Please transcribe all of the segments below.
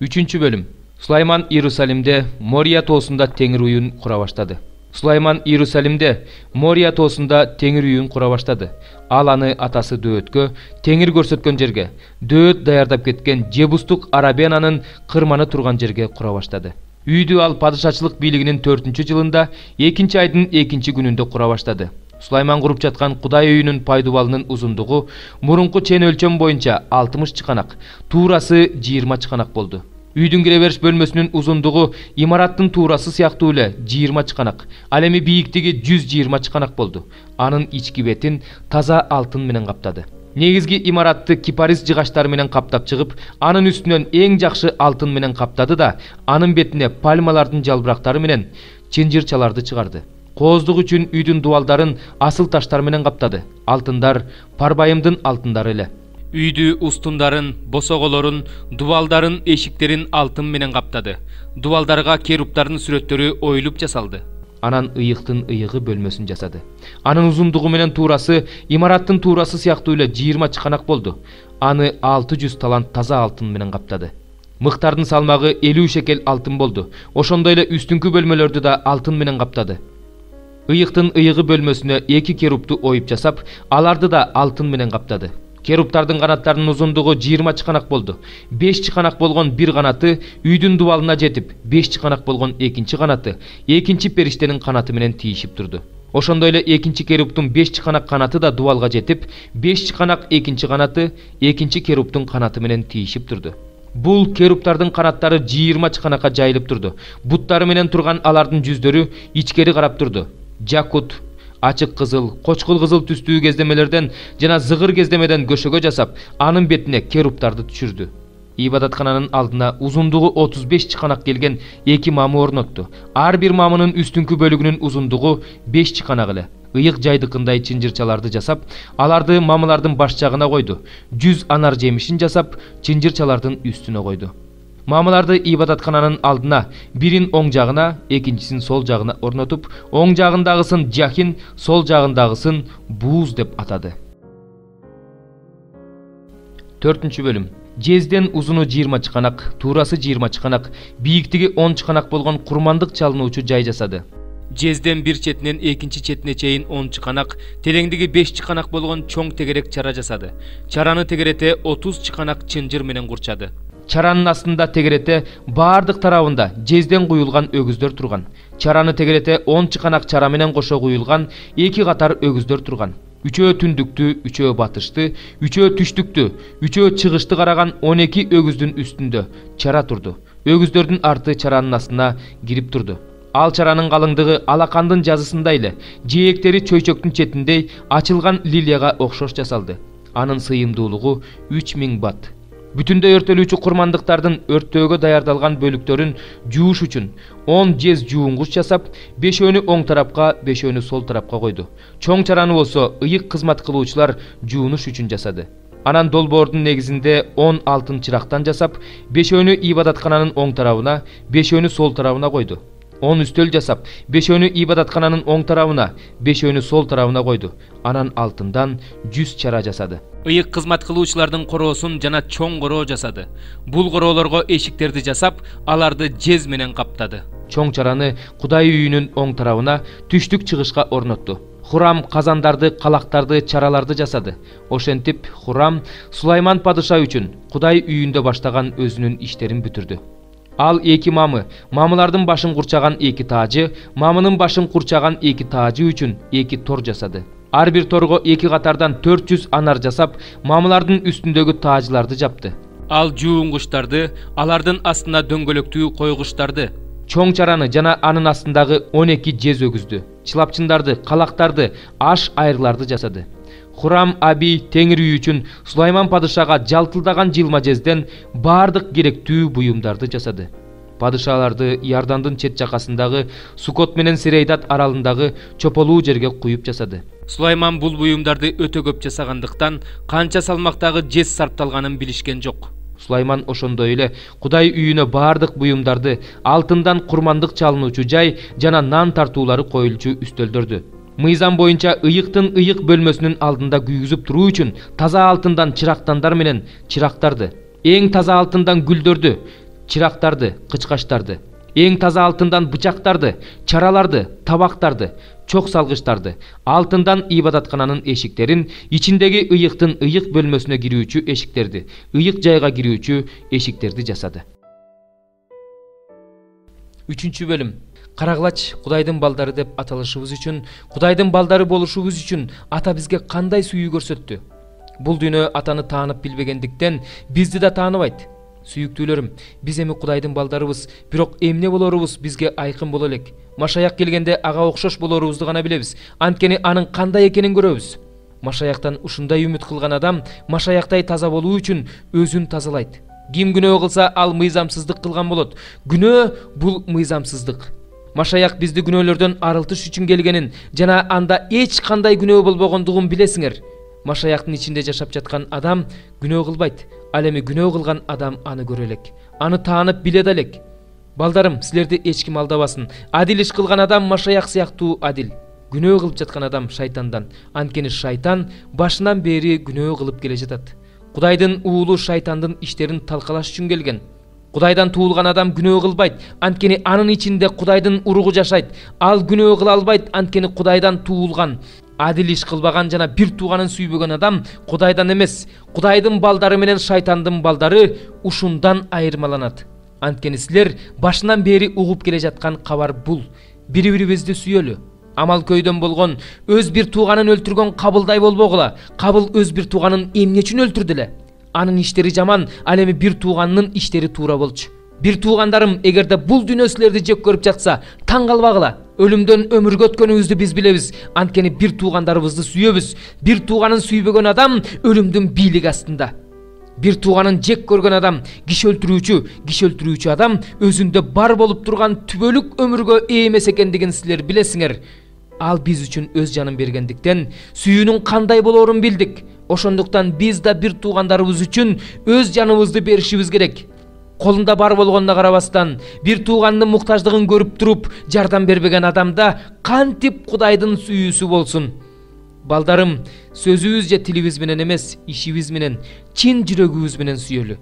3 bölüm. Süleyman Иерусалимде Мория тоосунда теңир уюн кура баштады. Сулайман Иерусалимде Мория тоосунда теңир уюн кура баштады. Ал аны атасы Дөөткө, теңир көрсөткөн жерге, Дөөт даярдап кеткен Жебустук Арабенанын кырманы турган жерге кура баштады. Үйдү ал падышачылык бийлигинин 4-жылында 2-айдын 2-күнүндө кура баштады. Сулайман куруп жаткан Кудай үйүнүн пайдубалынын узундугу мурунку чен өлчөм боюнча 60 чыканак, туурасы 20 чыканак болду. Үйдүн кире бериш бөлмөсүнүн узундугу имараттын туурасы сыяктуу эле 20 чыканак, ал эми бийиктиги 120 чыканак болду. Анын ички бетин таза алтын менен каптады. Негизги имаратты кипарис жыгачтары менен каптап чыгып, анын үстүнөн эң жакшы алтын менен каптады да, анын бетине пальмалардын жалбырактары менен чынжырчаларды чыгарды. Кооздук үчүн үйдүн дубалдарын асыл таштар менен каптады. Алтындар Парбайымдын алтындары эле. Үйдү устундарын, босоголорун, дубалдарын, эшиктерин алтын менен каптады. Дубалдарга керуптардын сүрөттөрү оюлуп жасалды. Анан ыйыктын ыйыгы бөлмөсүн жасады. Анын узундугу менен туурасы имараттын туурасы сыяктуу эле 20 чыканак болду. Аны 600 талант таза алтын менен каптады. Мыктардын салмагы 50 шекел алтын болду. Ошондой эле үстүнкү бөлмөлөрдү да алтын менен каптады. Ыйыктын ыйыгы бөлмөсүнө 2 керупту оюп жасап, аларды да алтын менен каптады. Керуптардын канаттарынын узундугу 20 чыканак болду. 5 чыканак болгон бир канаты үйдүн дубалына жетип, 5 чыканак болгон экинчи канаты экинчи периштенин канаты менен тийишип турду. Ошондой эле экинчи керуптун 5 чыканак канаты да дубалга жетип, 5 чыканак экинчи канаты экинчи керуптун канаты менен тийишип турду. Бул керуптардын канаттары 20 чыканакка жайылып турду. Буттары менен турган алардын жүздөрү ичкери карап турду. Жакут, ачык кызыл, кочкул кызыл түстүү кездемелерден жана зыгыр кездемеден көшөгө жасап, анын бетине керуптарды түшүрдү. Ибадаткананын алдына узундугу 35 чыканак келген 2 мамы орнотту. Ар бир мамынын үстүнкү бөлүгүнүн узундугу 5 чыканак эле. Ыйык жайдыкындай чынжырчаларды жасап, аларды мамылардын баш жагына койду. 100 анар жемишин жасап, чынжырчалардын үстүнө койду. Мамыларды ибадаткананын алдына бирин оң жагына, экинчисин сол жагына орнотуп, оң жагындагысын Жахин, сол жагындагысын Буз деп атады. 4 бөлүм. Жезден узуну 20 чыканак, туурасы 20 чыканак, бийиктиги 10 чыканак болгон курмандык чалынуучу жай жасады. Жезден бир четинен экинчи четине чейин 10 чыканак, тереңдиги 5 чыканак болгон чоң тегерек чара жасады. Чараны тегерете 30 чыканак чынжыр менен курчады. Чаранын астында тегерете бардык тарабында жезден куюлган өгүздөр турган. Чараны тегерете 10 чыканак чара менен кошо куюлган 2 катар өгүздөр турган. 3 түндүктү, 3 батышты, 3 түштүктү, 3 чыгышты караган 12 өгүздүн үстүндө чара турду. Өгүздөрдүн арты чаранын астына кирип турду. Ал чаранын калыңдыгы алакандын жазысындай эле, жээктери чөйчөктүн четиндей ачылган лилияга окшош жасалды. Анын сыйымдуулугу 3000 бат. Бүтүндөй өртөлүүчү курмандыктардын өрттөөгө даярдалган бөлүктөрүн жууш үчүн 10 жез жуунгуч жасап, 5-өөнү оң тарапка, 5-өөнү сол тарапка койду. Чоң чараны болсо ыйык кызмат кылуучулар жуунуш үчүн жасады. Анан долбоордун негизинде 10 алтын чырактан жасап, 5-өөнү ибадаткананын оң тарабына, 5-өөнү сол тарабына койду. 10 үстөл жасап, 5-өөнү ибадаткананын оң тарабына, 5-өөнү сол тарабына койду. Анан алтындан 100 чара жасады. Ыйык кызмат кылуучулардын короосун жана чоң короо жасады. Бул короолорго эшиктерди жасап, аларды жез менен каптады. Чоң чараны Кудай үйүнүн оң тарабына түштүк чыгышка орнотту. Хурам казандарды, калактарды, чараларды жасады. Ошентип Хурам Сулайман падыша үчүн Кудай үйүндө баштаган өзүнүн иштерин бүтүрдү. Ал 2 мамы, мамылардын башын курчаган 2 таажы, мамынын башын курчаган 2 таажы үчүн 2 тор жасады. Ар бир торго 2 катардан 400 анар жасап, мамылардын үстүндөгү таажларды жапты. Ал жуунгучтарды, алардын астына дөңгөлөктүү койгучтарды, чоң чараны жана анын астындагы 12 жез өгүздү, чылапчындарды, калактарды, аш айырларды жасады. Хурам Аби теңир үй үчүн Сулайман падышага жалтылдаган жылма жезден бардык керектүү буюмдарды жасады. Падышаларды Иордандын чет жакасындагы Сукот менен Серейдат аралындагы чополуу жерге куюп жасады. Сулайман бул буюмдарды өтө көп жасагандыктан канча салмактагы жез сарпталганын билишкен жок. Сулайман ошондой эле Кудай үйүнө бардык буюмдарды, алтындан курмандык чалынуучу жай жана нан тартуулары коюлчу үстөлдөрдү. Мыйзам боюнча ыйыктын ыйык бөлмөсүнүн алдында күйгүзүп туруу үчүн таза алтындан чырактандар менен чырактарды, эң таза алтындан гүлдөрдү, чырактарды, кычкачтарды, эң таза алтындан бычактарды, чараларды, табактарды, чок салгычтарды, алтындан ибадаткананын эшиктерин, ичиндеги ыйыктын ыйык бөлмөсүнө кирүүчү эшиктерди, ыйык жайга кирүүчү эшиктерди жасады. 3-бөлүм. Карагылач Кудайдын балдары деп аталышыбыз үчүн, Кудайдын балдары болушубуз үчүн ата бизге кандай сүйүү көрсөттү? Бул дүйнө атаны таанып билбегендиктен бизди да тааныбайт. Сүйүктүүлөрүм, биз эми Кудайдын балдарыбыз, бирок эмне болорубуз бизге айкын боло элек. Машаяк келгенде ага окшош болорубузду гана билебиз. Анткени анын кандай экенин көрөбүз. Машаяктан ушундай үмүт кылган адам Машаяктай таза болуу үчүн өзүн тазалайт. Ким күнөө кылса, ал мыйзамсыздык кылган болот. Күнөө бул мыйзамсыздык. Машаяк бизди күнөөлөрдөн арылтыш үчүн келгенин жана анда эч кандай күнөө болбогондугун билесиңер. Машаяктын ичинде жашап жаткан адам күнөө кылбайт. Ал эми күнөө кылган адам аны көрө элек. Аны таанып биле да элек. Балдарым, силерди эч ким алдабасын. Адил иш кылган адам Машаяк сыяктуу адил. Күнөө кылып жаткан адам шайтандан. Анткени шайтан башынан бери күнөө кылып келе жатат. Кудайдын уулу шайтандын иштерин талкалаш үчүн келген. Кудайдан туулган адам күнөө кылбайт, анткени анын ичинде Кудайдын уругу жашайт. Ал күнөө кыла албайт, анткени Кудайдан туулган. Адил иш кылбаган жана бир тууганын сүйбөгөн адам Кудайдан эмес. Кудайдын балдары менен шайтандын балдары ушундан айырмаланат. Анткени силер башынан бери угуп келе жаткан кабар бул. Бири-бирибизди сүйөлү. Амал көйдөн болгон өз бир тууганын өлтүргөн Кабылдай болбогула. Кабыл өз бир тууганын эмне үчүн өлтүрдү эле? Анын иштери жаман, ал эми бир тууганынын иштери туура болчу. Бир туугандарым, эгерде бул дүйнө силерди жек көрүп жатса, таң калбагыла. Өлүмдөн өмүргө өткөнүңүздү биз билебиз. Анткени бир туугандарыбызды сүйөбүз. Бир тууганын сүйбөгөн адам өлүмдүн бийлиги астында. Бир тууганын жек көргөн адам киши өлтүрүүчү адам өзүндө бар болуп турган түбөлүк өмүргө ээ эмес экендигин силер билесиңер. Ал биз үчүн өз жанын бергендиктен сүйүүнүн кандай болоорун билдик. Ошондуктан биз да бир туугандарыбыз үчүн өз жаныбызды беришибиз керек. Колунда бар болгонуна карабастан, бир тууганынын муктаждыгын көрүп туруп, жардам бербеген адамда кантип Кудайдын сүйүүсү болсун? Балдарым, сөзүбүз же тилибиз менен эмес, ишибиз менен, чын жүрөгүбүз менен сүйөлү.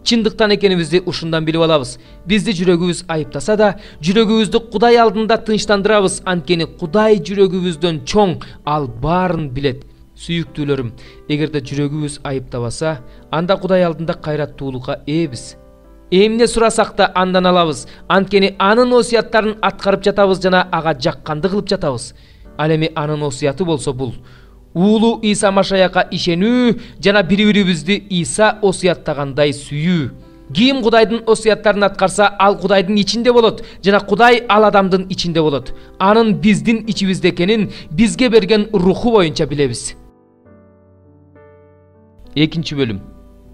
Чындыктан экенибизди ушундан билип алабыз. Бизди жүрөгүбүз айыптаса да, жүрөгүбүздү Кудай алдында тынчтандырабыз, анткени Кудай жүрөгүбүздөн чоң, ал баарын билет. Сүйүктүүлөрүм, эгерде жүрөгүбүз айыптабаса, анда Кудай алдында кайраттуулукка ээбиз. Эмне сурасак да андан алабыз, анткени анын осуяттарын аткарып жатабыз жана ага жакканды кылып жатабыз. Ал эми анын осуяты болсо бул: уулу Иса Машаякка ишенүү жана бири-бирибизди Иса осуяттагандай сүйүү. Ким Кудайдын осуяттарын аткарса, ал Кудайдын ичинде болот жана Кудай ал адамдын ичинде болот. Анын биздин ичибизде экенин бизге берген руху боюнча билебиз. 2-бөлүм.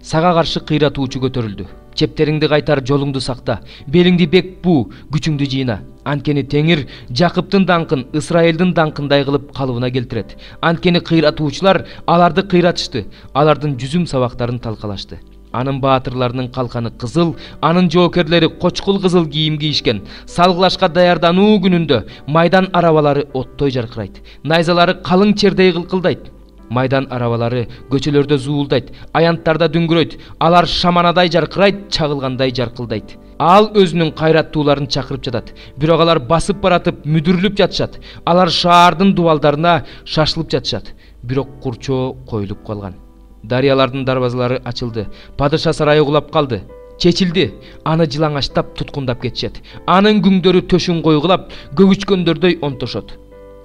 Сага каршы кыйратуучу көтөрүлдү. Чептериңди кайтар, жолуңду сакта. Белиңди бек буу, күчүңдү жыйна. Анткени Теңир Жакыптын даңкын Исраэлдин даңкындай кылып калыбына келтирет. Анткени кыйратуучулар аларды кыйратышты, алардын жүзүм сабактарын талкалашты. Анын баатырларынын калканы кызыл, анын жоокерлери кочкул кызыл кийим кийишкен. Салгылашка даярдануу күнүндө майдан арабалары оттой жаркырайт. Найзалары калың чердей кылкылдайт. Майдан арабалары көчөлөрдө зуулдайт, аянттарда дүңгүрөйт. Алар шаманадай жаркырайт, чагылгандай жаркылдайт. Ал өзүнүн кайраттууларын чакырып жатат. Бирок алар басып баратып, мүдүрүлүп жатышат. Алар шаардын дубалдарына шашылып жатышат. Бирок курчоо коюлуп калган. Дарыялардын дарбазалары ачылды. Падыша сарайы кулап калды. Чечилди. Аны жылаңачтап туткундап кетишет. Анын күңдөрү төшүн койгулап, көгүчкөндөрдөй онтошот.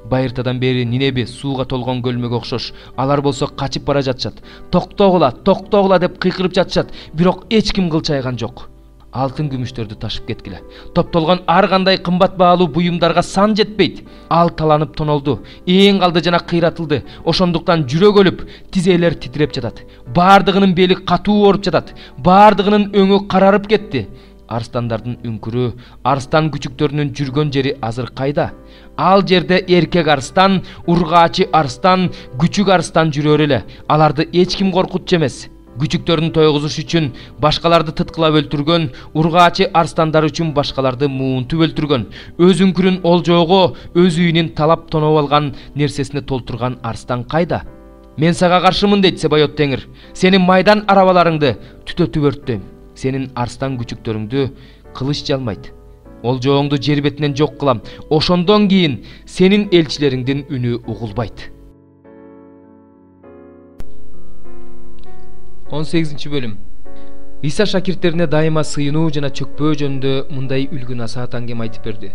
Байыртадан бери Нинеби сууга толгон көлмөгө окшош. Алар болсо качып бара жатышат. Токтогула деп кыйкырып жатышат. Бирок эч ким кылчайган жок. Алтын күмүштөрдү ташып кеткиле. Топтолгон ар кандай кымбат баалуу буюмдарга сан жетпейт. Ал таланып тонолду, эң калды жана кыйратылды. Ошондуктан жүрөк өлүп, тизелер титиреп жатат. Бардыгынын бели катуу ооруп жатат. Бардыгынын өңү карарып кетти. Арстандардын үңкүрү, арстан күчүктөрүнүн жүргөн жери азыр кайда? Ал жерде эркек арстан, ургаачы арстан, күчүк арстан жүрөр эле. Аларды эч ким коркутчу эмес. Күчүктөрүн тойгузуш үчүн башкаларды тыткылап өлтүргөн, ургаачы арстандар үчүн башкаларды муунтуп өлтүргөн, өз үңкүрүн олжоого, өз үйүнүн талап тоноп алган нерсесине толтурган арстан кайда? Мен сага каршымын дейт Себайот Теңир. Сенин майдан арабаларыңды түтөтүп өрттөйм. Сенин арстан күчүктөрүңдү кылыч жалмайт. Олжооңду жер бетинен жок кылам. Ошондон кийин сенин элчилериңдин үнү угулбайт. 18 бөлүм. Иса шакирттерине дайыма сыйынуу жана чөкпөө жөнүндө мындай үлгү насаат аңгем айтып берди.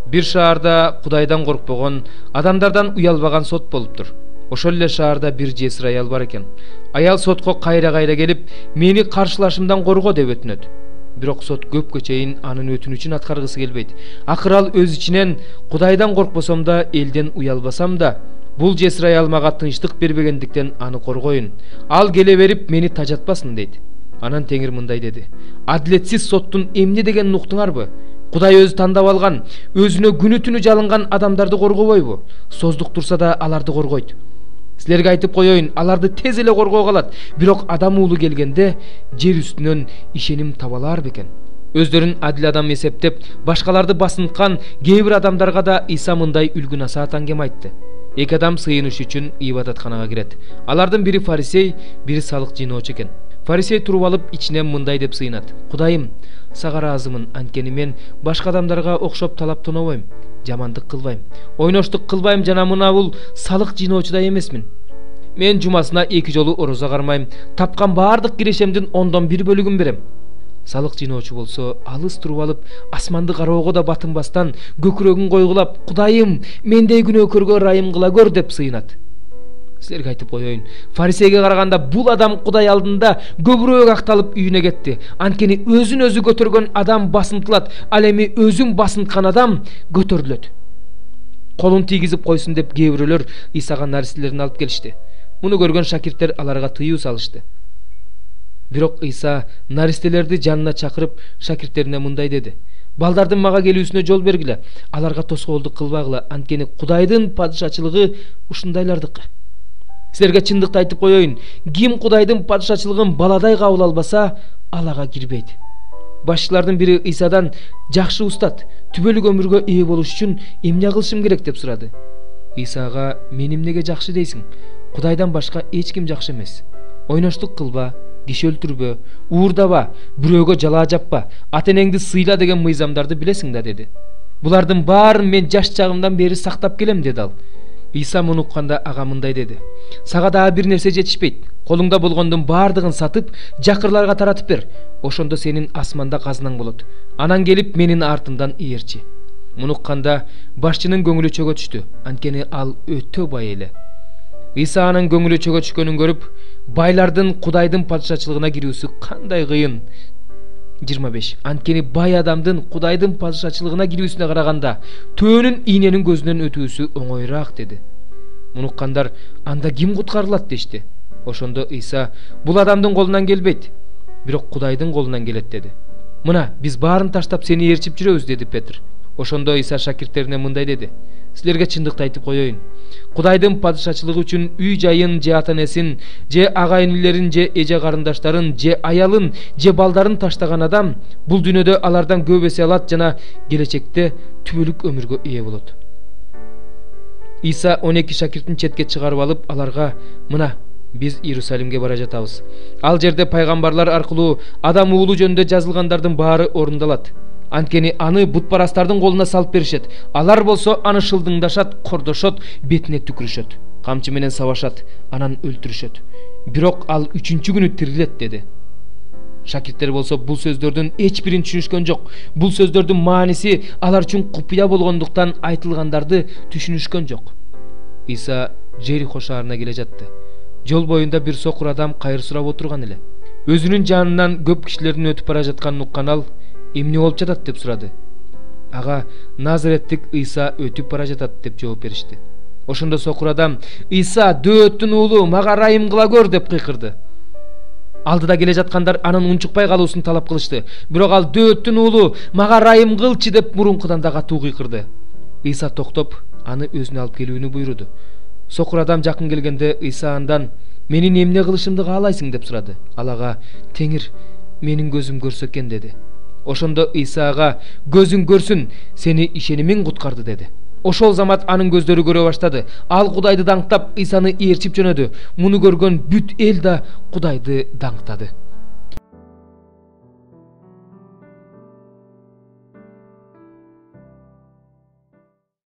Бир шаарда Кудайдан коркпогон, адамдардан уялбаган сот болуптур. Ошол эле шаарда бир жесир аял бар экен. Аял сотко кайра келип, мени каршылашымдан корго деп өтүнөт. Бирок сот көпкө чейин анын өтүнүчүн аткаргысы келбейт. Акыры ал өз ичинен Кудайдан коркпосом да, элден уялбасам да, бул жесир аял мага тынчтык бербегендиктен аны коргоюн. Ал келе берип мени тажатпасын дейт. Анан Теңир мындай деди: Адилетсиз соттун эмне дегенин уктуңарбы? Кудай өзү тандап алган, өзүнө күнү түнү жалынган адамдарды коргобойбу? Создук турса да аларды коргойт. Силерге айтып коеюн, аларды тез эле коргоого алат. Бирок адам уулу келгенде жер үстүнөн ишеним табалар бекен. Өздөрүн адил адам эсептеп, башкаларды басынткан кээ бир адамдарга да Иса мындай үлгү насаат аңгем айтты. Эки адам сыйыныш үчүн ибадатканага кирет. Алардын бири фарисей, бири салык жыйноочу экен. Фарисей туруп алып ичинен мындай деп сыйынат: Кудайым, сага ыраазымын, анткени мен башка адамдарга окшоп талап тонобойм, жамандык кылбайм, ойноштук кылбайм жана мына бул салык жыйноочудай эмесмин. Мен жумасына 2 жолу орозо кармайм, тапкан баардык кирешемдин 1/10 бөлүгүн берем. Салык жыйноочу болсо алыс туруп алып, асманды кароого да батынбастан көкүрөгүн койгулап: Кудайым, мендей күнөөкөргө ырайым кыла көр деп сыйынат. Силерге айтып коеюн, фарисейге караганда бул адам Кудай алдында көбүрөөк акталып үйүнө кетти. Анткени өзүн өзү көтөргөн адам басынтылат, ал эми өзүн басынткан адам көтөрүлөт. Колун тийгизип койсун деп кээ бирөөлөр Исага наристелерин алып келишти. Муну көргөн шакирттер аларга тыюу салышты. Бирок Иса наристелерди жанына чакырып, шакирттерине мындай деди: Балдардын мага келүүсүнө жол бергиле, аларга тоскоолдук кылбагыла, анткени Кудайдын падышачылыгы ушундайлардыкы. Силерге чындыкты айтып коеюн, ким Кудайдын падышачылыгын баладай кабыл албаса, алага кирбейт. Башчылардын бири Исадан: Жакшы устат, түбөлүк өмүргө ээ болуш үчүн эмне кылышым керек деп сурады. Исага: Мен эмнеге жакшы дейсиң? Кудайдан башка эч ким жакшы эмес. Ойноштук кылба, киши өлтүрбө, уурдаба, бирөөгө жалаа жаппа, ата-энеңди сыйла деген мыйзамдарды билесиң да деди. Булардын баарын мен жаш чагымдан бери сактап келем деди ал. Иса муну укканда ага мындай деди: Сага дагы бир нерсе жетишпейт. Колуңда болгондун баардыгын сатып, жакырларга таратып бер. Ошондо сенин асманда казынаң болот. Анан келип менин артымдан ээрчи. Муну укканда башчынын көңүлү чөгө түштү, анткени ал өтө бай эле. Иса анын көңүлү чөгө түшкөнүн көрүп, байлардын Кудайдын падышачылыгына кирүүсү кандай кыйын. 25. Анткени бай адамдын Кудайдын падышачылыгына кирүүсүнө караганда төөнүнийненин көзүнөн өтүүсү оңоюраак деди. Муну уккандар: Анда ким куткарылат дешти. Ошондо Иса: Бул адамдын колунан келбейт, бирок Кудайдын колунан келет деди. Мына, биз баарын таштап сени ээрчип жүрөбүз деди Петр. Ошондо Иса шакирттерине мындай деди: Силерге чындыкты айтып коеюн, Кудайдын падышачылыгы үчүн үй жайын, же ата-энесин, же ага-инилерин, же эже карындаштарын, же аялын, же балдарын таштаган адам бул дүйнөдө алардан көп эсе алат жана келечекте түбөлүк өмүргө ээ болот. Иса 12 шакиртин четке чыгарып алып, аларга: Мына, биз Иерусалимге бара жатабыз. Ал жерде пайгамбарлар аркылуу адам уулу жөнүндө жазылгандардын баары орундалат. Анткени аны бутпарастардын колуна салып беришет. Алар болсо аны шылдыңдашат, кордошот, бетине түкүрүшөт, камчы менен сабашат, анан өлтүрүшөт. Бирок ал 3-күнү тирилет деди. Шакирттер болсо бул сөздөрдүн эч бирин түшүнүшкөн жок. Бул сөздөрдүн мааниси алар үчүн купуя болгондуктан айтылгандарды түшүнүшкөн жок. Иса Жерихо шаарына келе жатты. Жол боюнда бир сокур адам кайыр сурап отурган эле. Өзүнүн жанынан көп кишилердин өтүп бара жатканын уккан ал: Эмне болуп жатат деп сурады. Ага: Назареттик Иса өтүп бара жатат деп жооп беришти. Ошондо сокур адам: Иса, Дөөттүн уулу, мага ырайым кыла көр деп кыйкырды. Алдыда келе жаткандар анын унчукпай калуусун талап кылышты. Бирок ал: Дөөттүн уулу, мага ырайым кылчы деп мурункудан да катуу кыйкырды. Иса токтоп, аны өзүнө алып келүүнү буйруду. Сокур адам жакын келгенде Иса андан: Менин эмне кылышымды каалайсың деп сурады. Ал ага: Теңир, менин көзүм көрсө экен деди. Ошондо Иса ага: Көзүң көрсүн, сени ишенимиң куткарды деди. Ошол замат анын көздөрү көрө баштады. Ал Кудайды даңктап Исаны ээрчип жөнөдү. Муну көргөн бүт эл да Кудайды даңктады.